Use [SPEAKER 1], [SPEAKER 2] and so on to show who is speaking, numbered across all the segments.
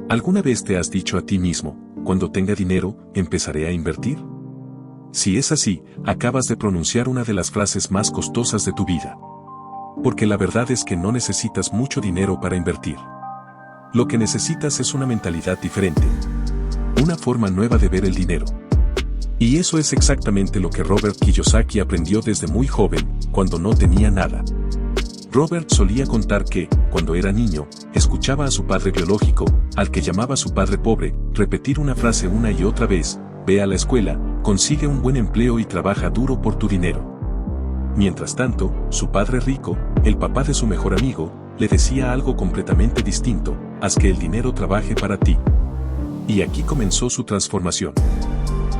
[SPEAKER 1] ¿Alguna vez te has dicho a ti mismo, cuando tenga dinero, empezaré a invertir? Si es así, acabas de pronunciar una de las frases más costosas de tu vida. Porque la verdad es que no necesitas mucho dinero para invertir. Lo que necesitas es una mentalidad diferente. Una forma nueva de ver el dinero. Y eso es exactamente lo que Robert Kiyosaki aprendió desde muy joven, cuando no tenía nada. Robert solía contar que, cuando era niño, escuchaba a su padre biológico, al que llamaba su padre pobre, repetir una frase una y otra vez: ve a la escuela, consigue un buen empleo y trabaja duro por tu dinero. Mientras tanto, su padre rico, el papá de su mejor amigo, le decía algo completamente distinto: haz que el dinero trabaje para ti. Y aquí comenzó su transformación.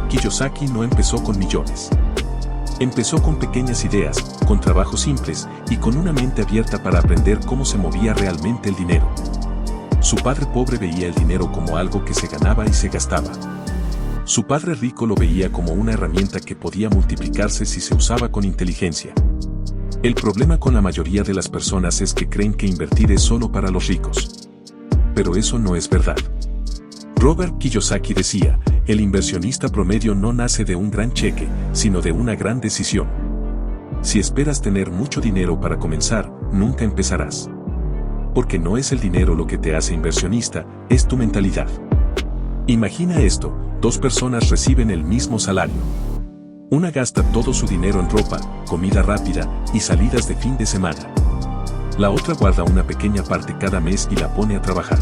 [SPEAKER 1] Kiyosaki no empezó con millones. Empezó con pequeñas ideas, con trabajos simples y con una mente abierta para aprender cómo se movía realmente el dinero. Su padre pobre veía el dinero como algo que se ganaba y se gastaba. Su padre rico lo veía como una herramienta que podía multiplicarse si se usaba con inteligencia. El problema con la mayoría de las personas es que creen que invertir es solo para los ricos. Pero eso no es verdad. Robert Kiyosaki decía: el inversionista promedio no nace de un gran cheque, sino de una gran decisión. Si esperas tener mucho dinero para comenzar, nunca empezarás. Porque no es el dinero lo que te hace inversionista, es tu mentalidad. Imagina esto: dos personas reciben el mismo salario. Una gasta todo su dinero en ropa, comida rápida y salidas de fin de semana. La otra guarda una pequeña parte cada mes y la pone a trabajar.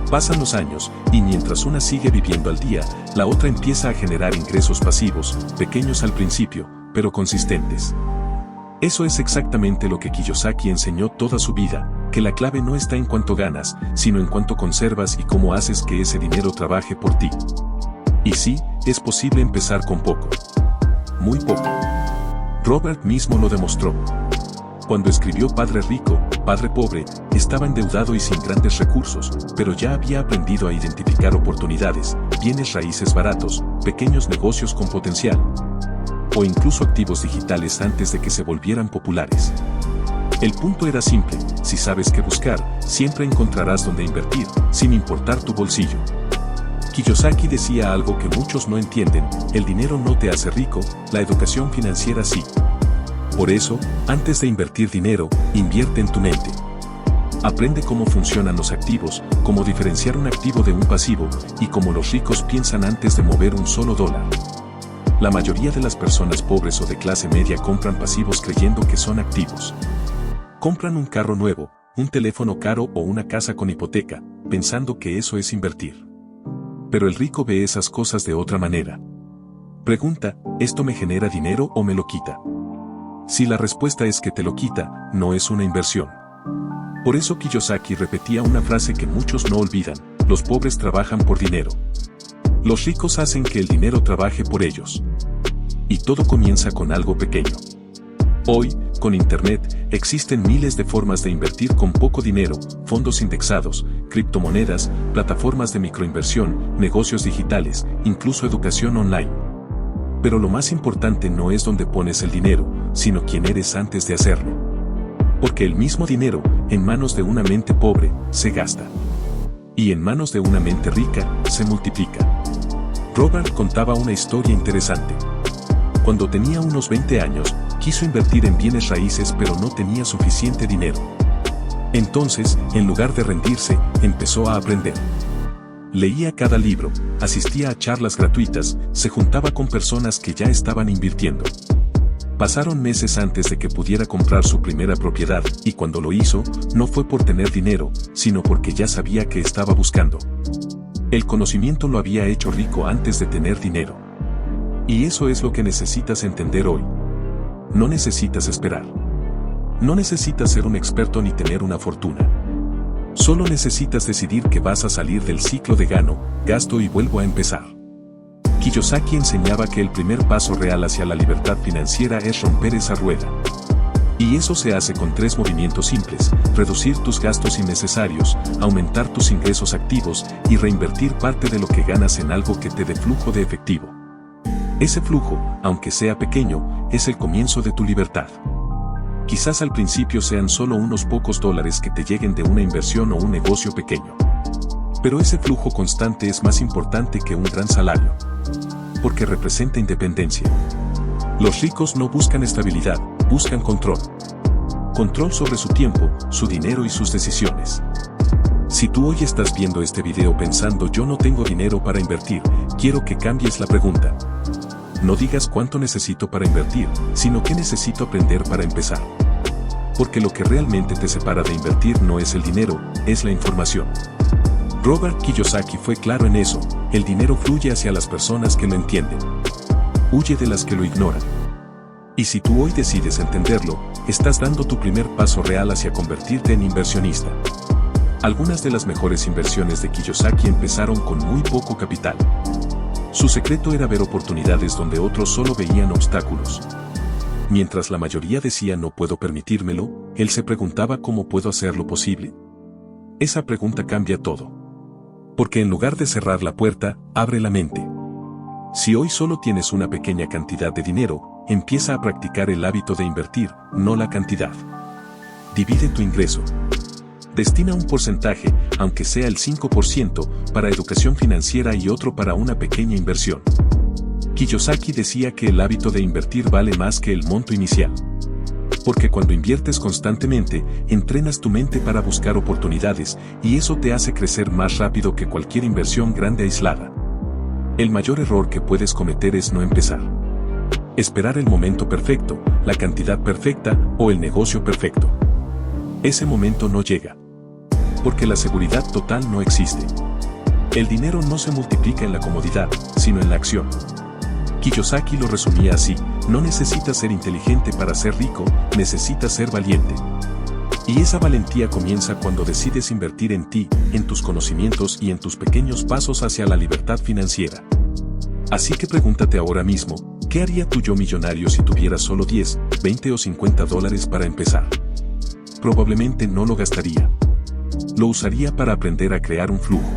[SPEAKER 1] Pasan los años, y mientras una sigue viviendo al día, la otra empieza a generar ingresos pasivos, pequeños al principio, pero consistentes. Eso es exactamente lo que Kiyosaki enseñó toda su vida, que la clave no está en cuánto ganas, sino en cuánto conservas y cómo haces que ese dinero trabaje por ti. Y sí, es posible empezar con poco. Muy poco. Robert mismo lo demostró. Cuando escribió Padre Rico, Padre Pobre, estaba endeudado y sin grandes recursos, pero ya había aprendido a identificar oportunidades, bienes raíces baratos, pequeños negocios con potencial, o incluso activos digitales antes de que se volvieran populares. El punto era simple: si sabes qué buscar, siempre encontrarás dónde invertir, sin importar tu bolsillo. Kiyosaki decía algo que muchos no entienden: el dinero no te hace rico, la educación financiera sí. Por eso, antes de invertir dinero, invierte en tu mente. Aprende cómo funcionan los activos, cómo diferenciar un activo de un pasivo, y cómo los ricos piensan antes de mover un solo dólar. La mayoría de las personas pobres o de clase media compran pasivos creyendo que son activos. Compran un carro nuevo, un teléfono caro o una casa con hipoteca, pensando que eso es invertir. Pero el rico ve esas cosas de otra manera. Pregunta: ¿esto me genera dinero o me lo quita? Si la respuesta es que te lo quita, no es una inversión. Por eso Kiyosaki repetía una frase que muchos no olvidan: los pobres trabajan por dinero. Los ricos hacen que el dinero trabaje por ellos. Y todo comienza con algo pequeño. Hoy, con Internet, existen miles de formas de invertir con poco dinero: fondos indexados, criptomonedas, plataformas de microinversión, negocios digitales, incluso educación online. Pero lo más importante no es dónde pones el dinero, sino quién eres antes de hacerlo. Porque el mismo dinero, en manos de una mente pobre, se gasta. Y en manos de una mente rica, se multiplica. Robert contaba una historia interesante. Cuando tenía unos 20 años, quiso invertir en bienes raíces pero no tenía suficiente dinero. Entonces, en lugar de rendirse, empezó a aprender. Leía cada libro, asistía a charlas gratuitas, se juntaba con personas que ya estaban invirtiendo. Pasaron meses antes de que pudiera comprar su primera propiedad, y cuando lo hizo, no fue por tener dinero, sino porque ya sabía qué estaba buscando. El conocimiento lo había hecho rico antes de tener dinero. Y eso es lo que necesitas entender hoy. No necesitas esperar. No necesitas ser un experto ni tener una fortuna. Solo necesitas decidir que vas a salir del ciclo de gano, gasto y vuelvo a empezar. Kiyosaki enseñaba que el primer paso real hacia la libertad financiera es romper esa rueda. Y eso se hace con 3 movimientos simples: reducir tus gastos innecesarios, aumentar tus ingresos activos y reinvertir parte de lo que ganas en algo que te dé flujo de efectivo. Ese flujo, aunque sea pequeño, es el comienzo de tu libertad. Quizás al principio sean solo unos pocos dólares que te lleguen de una inversión o un negocio pequeño. Pero ese flujo constante es más importante que un gran salario. Porque representa independencia. Los ricos no buscan estabilidad, buscan control. Control sobre su tiempo, su dinero y sus decisiones. Si tú hoy estás viendo este video pensando yo no tengo dinero para invertir, quiero que cambies la pregunta. No digas cuánto necesito para invertir, sino qué necesito aprender para empezar. Porque lo que realmente te separa de invertir no es el dinero, es la información. Robert Kiyosaki fue claro en eso, el dinero fluye hacia las personas que lo entienden. Huye de las que lo ignoran. Y si tú hoy decides entenderlo, estás dando tu primer paso real hacia convertirte en inversionista. Algunas de las mejores inversiones de Kiyosaki empezaron con muy poco capital. Su secreto era ver oportunidades donde otros solo veían obstáculos. Mientras la mayoría decía no puedo permitírmelo, él se preguntaba cómo puedo hacerlo posible. Esa pregunta cambia todo. Porque en lugar de cerrar la puerta, abre la mente. Si hoy solo tienes una pequeña cantidad de dinero, empieza a practicar el hábito de invertir, no la cantidad. Divide tu ingreso. Destina un porcentaje, aunque sea el 5%, para educación financiera y otro para una pequeña inversión. Kiyosaki decía que el hábito de invertir vale más que el monto inicial. Porque cuando inviertes constantemente, entrenas tu mente para buscar oportunidades, y eso te hace crecer más rápido que cualquier inversión grande aislada. El mayor error que puedes cometer es no empezar. Esperar el momento perfecto, la cantidad perfecta o el negocio perfecto. Ese momento no llega. Porque la seguridad total no existe. El dinero no se multiplica en la comodidad, sino en la acción. Kiyosaki lo resumía así: no necesitas ser inteligente para ser rico, necesitas ser valiente. Y esa valentía comienza cuando decides invertir en ti, en tus conocimientos y en tus pequeños pasos hacia la libertad financiera. Así que pregúntate ahora mismo, ¿qué haría tu yo millonario si tuviera solo 10, 20 o 50 dólares para empezar? Probablemente no lo gastaría. Lo usaría para aprender a crear un flujo.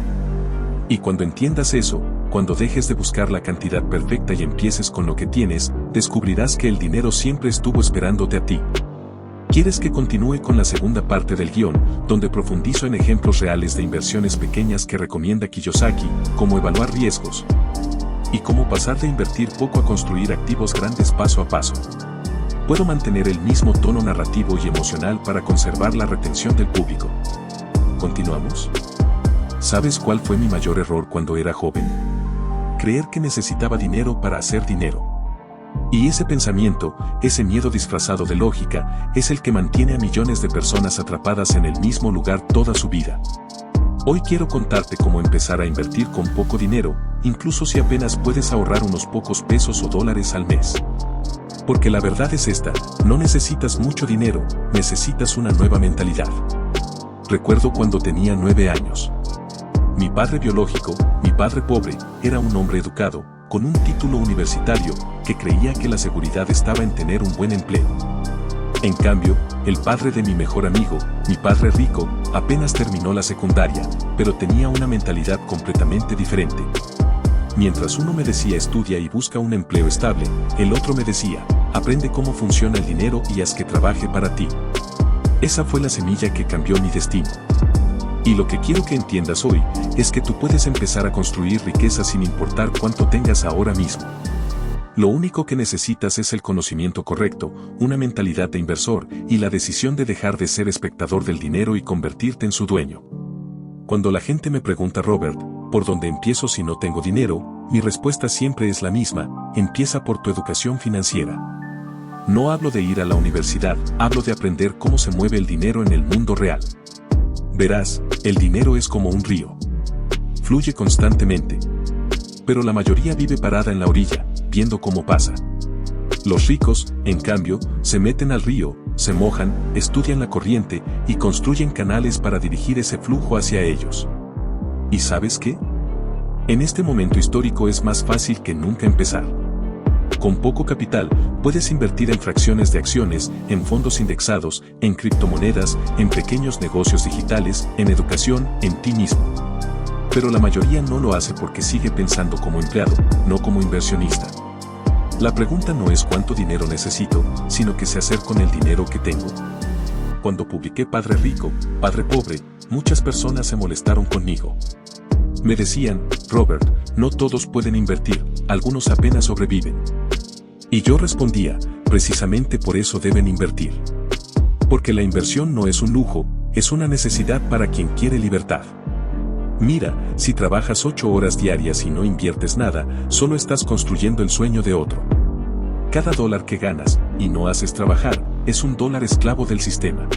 [SPEAKER 1] Y cuando entiendas eso, cuando dejes de buscar la cantidad perfecta y empieces con lo que tienes, descubrirás que el dinero siempre estuvo esperándote a ti. ¿Quieres que continúe con la segunda parte del guión, donde profundizo en ejemplos reales de inversiones pequeñas que recomienda Kiyosaki, cómo evaluar riesgos? Y cómo pasar de invertir poco a construir activos grandes paso a paso. Puedo mantener el mismo tono narrativo y emocional para conservar la retención del público. ¿Continuamos? ¿Sabes cuál fue mi mayor error cuando era joven? Creer que necesitaba dinero para hacer dinero. Y ese pensamiento, ese miedo disfrazado de lógica, es el que mantiene a millones de personas atrapadas en el mismo lugar toda su vida. Hoy quiero contarte cómo empezar a invertir con poco dinero, incluso si apenas puedes ahorrar unos pocos pesos o dólares al mes. Porque la verdad es esta, no necesitas mucho dinero, necesitas una nueva mentalidad. Recuerdo cuando tenía 9 años. Mi padre biológico, mi padre pobre, era un hombre educado, con un título universitario, que creía que la seguridad estaba en tener un buen empleo. En cambio, el padre de mi mejor amigo, mi padre rico, apenas terminó la secundaria, pero tenía una mentalidad completamente diferente. Mientras uno me decía estudia y busca un empleo estable, el otro me decía, aprende cómo funciona el dinero y haz que trabaje para ti. Esa fue la semilla que cambió mi destino. Y lo que quiero que entiendas hoy, es que tú puedes empezar a construir riqueza sin importar cuánto tengas ahora mismo. Lo único que necesitas es el conocimiento correcto, una mentalidad de inversor y la decisión de dejar de ser espectador del dinero y convertirte en su dueño. Cuando la gente me pregunta, Robert, ¿por dónde empiezo si no tengo dinero? Mi respuesta siempre es la misma: empieza por tu educación financiera. No hablo de ir a la universidad, hablo de aprender cómo se mueve el dinero en el mundo real. Verás, el dinero es como un río. Fluye constantemente. Pero la mayoría vive parada en la orilla, viendo cómo pasa. Los ricos, en cambio, se meten al río, se mojan, estudian la corriente y construyen canales para dirigir ese flujo hacia ellos. ¿Y sabes qué? En este momento histórico es más fácil que nunca empezar. Con poco capital, puedes invertir en fracciones de acciones, en fondos indexados, en criptomonedas, en pequeños negocios digitales, en educación, en ti mismo. Pero la mayoría no lo hace porque sigue pensando como empleado, no como inversionista. La pregunta no es cuánto dinero necesito, sino qué sé hacer con el dinero que tengo. Cuando publiqué Padre Rico, Padre Pobre, muchas personas se molestaron conmigo. Me decían, Robert, no todos pueden invertir, algunos apenas sobreviven. Y yo respondía, precisamente por eso deben invertir. Porque la inversión no es un lujo, es una necesidad para quien quiere libertad. Mira, si trabajas 8 horas diarias y no inviertes nada, solo estás construyendo el sueño de otro. Cada dólar que ganas, y no haces trabajar, es un dólar esclavo del sistema.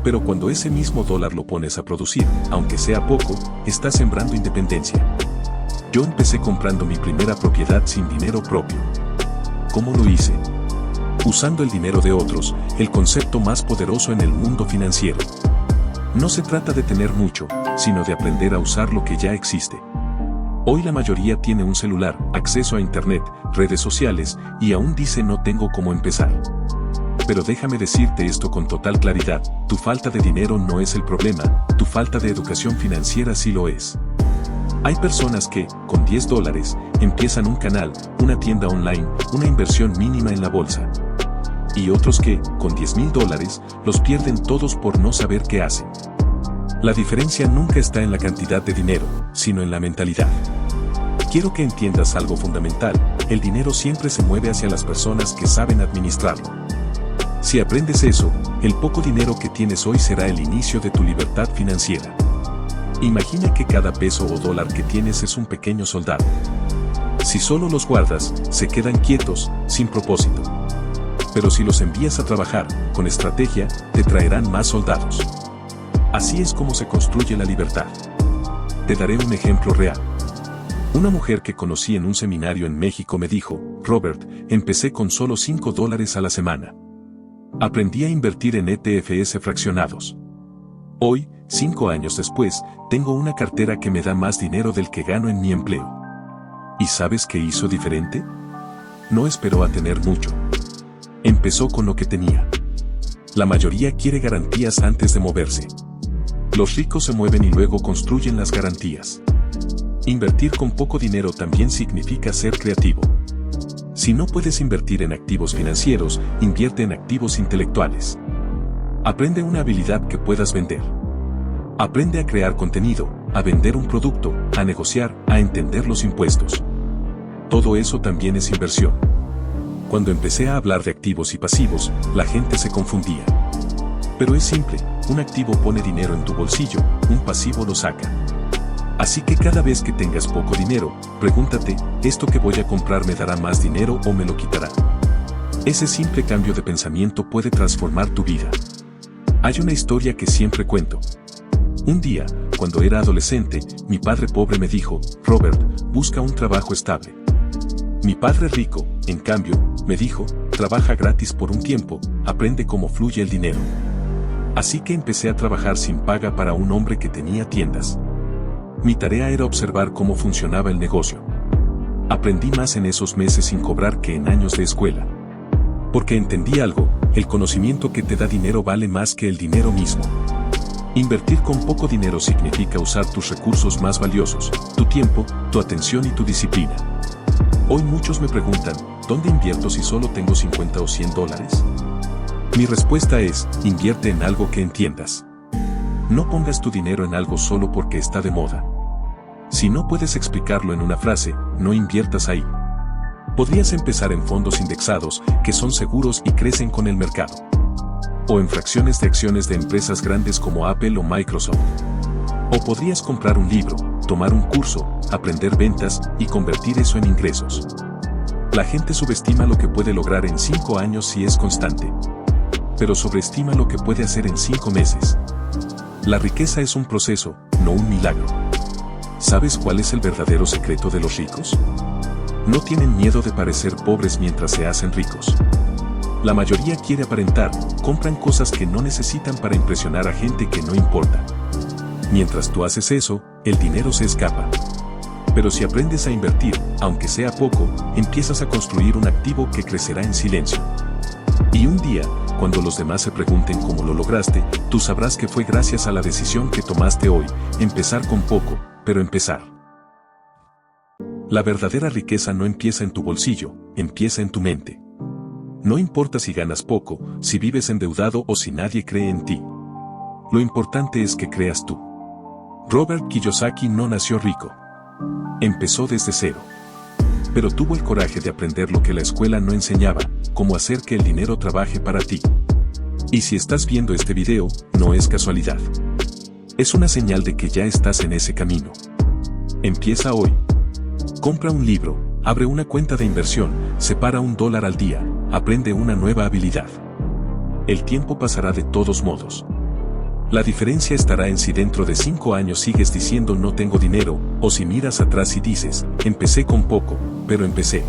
[SPEAKER 1] Pero cuando ese mismo dólar lo pones a producir, aunque sea poco, estás sembrando independencia. Yo empecé comprando mi primera propiedad sin dinero propio. ¿Cómo lo hice? Usando el dinero de otros, el concepto más poderoso en el mundo financiero. No se trata de tener mucho, sino de aprender a usar lo que ya existe. Hoy la mayoría tiene un celular, acceso a internet, redes sociales, y aún dice no tengo cómo empezar. Pero déjame decirte esto con total claridad, tu falta de dinero no es el problema, tu falta de educación financiera sí lo es. Hay personas que, con $10, empiezan un canal, una tienda online, una inversión mínima en la bolsa. Y otros que, con $10,000, los pierden todos por no saber qué hacen. La diferencia nunca está en la cantidad de dinero, sino en la mentalidad. Quiero que entiendas algo fundamental, el dinero siempre se mueve hacia las personas que saben administrarlo. Si aprendes eso, el poco dinero que tienes hoy será el inicio de tu libertad financiera. Imagina que cada peso o dólar que tienes es un pequeño soldado. Si solo los guardas, se quedan quietos, sin propósito. Pero si los envías a trabajar, con estrategia, te traerán más soldados. Así es como se construye la libertad. Te daré un ejemplo real. Una mujer que conocí en un seminario en México me dijo, Robert, empecé con solo $5 a la semana. Aprendí a invertir en ETFs fraccionados. Hoy, 5 años después, tengo una cartera que me da más dinero del que gano en mi empleo. ¿Y sabes qué hizo diferente? No esperó a tener mucho. Empezó con lo que tenía. La mayoría quiere garantías antes de moverse. Los ricos se mueven y luego construyen las garantías. Invertir con poco dinero también significa ser creativo. Si no puedes invertir en activos financieros, invierte en activos intelectuales. Aprende una habilidad que puedas vender. Aprende a crear contenido, a vender un producto, a negociar, a entender los impuestos. Todo eso también es inversión. Cuando empecé a hablar de activos y pasivos, la gente se confundía. Pero es simple, un activo pone dinero en tu bolsillo, un pasivo lo saca. Así que cada vez que tengas poco dinero, pregúntate, ¿esto que voy a comprar me dará más dinero o me lo quitará? Ese simple cambio de pensamiento puede transformar tu vida. Hay una historia que siempre cuento. Un día, cuando era adolescente, mi padre pobre me dijo, Robert, busca un trabajo estable. Mi padre rico, en cambio, me dijo, trabaja gratis por un tiempo, aprende cómo fluye el dinero. Así que empecé a trabajar sin paga para un hombre que tenía tiendas. Mi tarea era observar cómo funcionaba el negocio. Aprendí más en esos meses sin cobrar que en años de escuela. Porque entendí algo, el conocimiento que te da dinero vale más que el dinero mismo. Invertir con poco dinero significa usar tus recursos más valiosos, tu tiempo, tu atención y tu disciplina. Hoy muchos me preguntan, ¿dónde invierto si solo tengo $50 o $100? Mi respuesta es, invierte en algo que entiendas. No pongas tu dinero en algo solo porque está de moda. Si no puedes explicarlo en una frase, no inviertas ahí. Podrías empezar en fondos indexados, que son seguros y crecen con el mercado. O en fracciones de acciones de empresas grandes como Apple o Microsoft. O podrías comprar un libro, tomar un curso, aprender ventas y convertir eso en ingresos. La gente subestima lo que puede lograr en 5 años si es constante. Pero sobreestima lo que puede hacer en 5 meses. La riqueza es un proceso, no un milagro. ¿Sabes cuál es el verdadero secreto de los ricos? No tienen miedo de parecer pobres mientras se hacen ricos. La mayoría quiere aparentar, compran cosas que no necesitan para impresionar a gente que no importa. Mientras tú haces eso, el dinero se escapa. Pero si aprendes a invertir, aunque sea poco, empiezas a construir un activo que crecerá en silencio. Y un día, cuando los demás se pregunten cómo lo lograste, tú sabrás que fue gracias a la decisión que tomaste hoy, empezar con poco, pero empezar. La verdadera riqueza no empieza en tu bolsillo, empieza en tu mente. No importa si ganas poco, si vives endeudado o si nadie cree en ti. Lo importante es que creas tú. Robert Kiyosaki no nació rico. Empezó desde cero. Pero tuvo el coraje de aprender lo que la escuela no enseñaba, cómo hacer que el dinero trabaje para ti. Y si estás viendo este video, no es casualidad. Es una señal de que ya estás en ese camino. Empieza hoy. Compra un libro, abre una cuenta de inversión, separa $1 al día, aprende una nueva habilidad. El tiempo pasará de todos modos. La diferencia estará en si dentro de 5 años sigues diciendo no tengo dinero, o si miras atrás y dices, empecé con poco, pero empecé.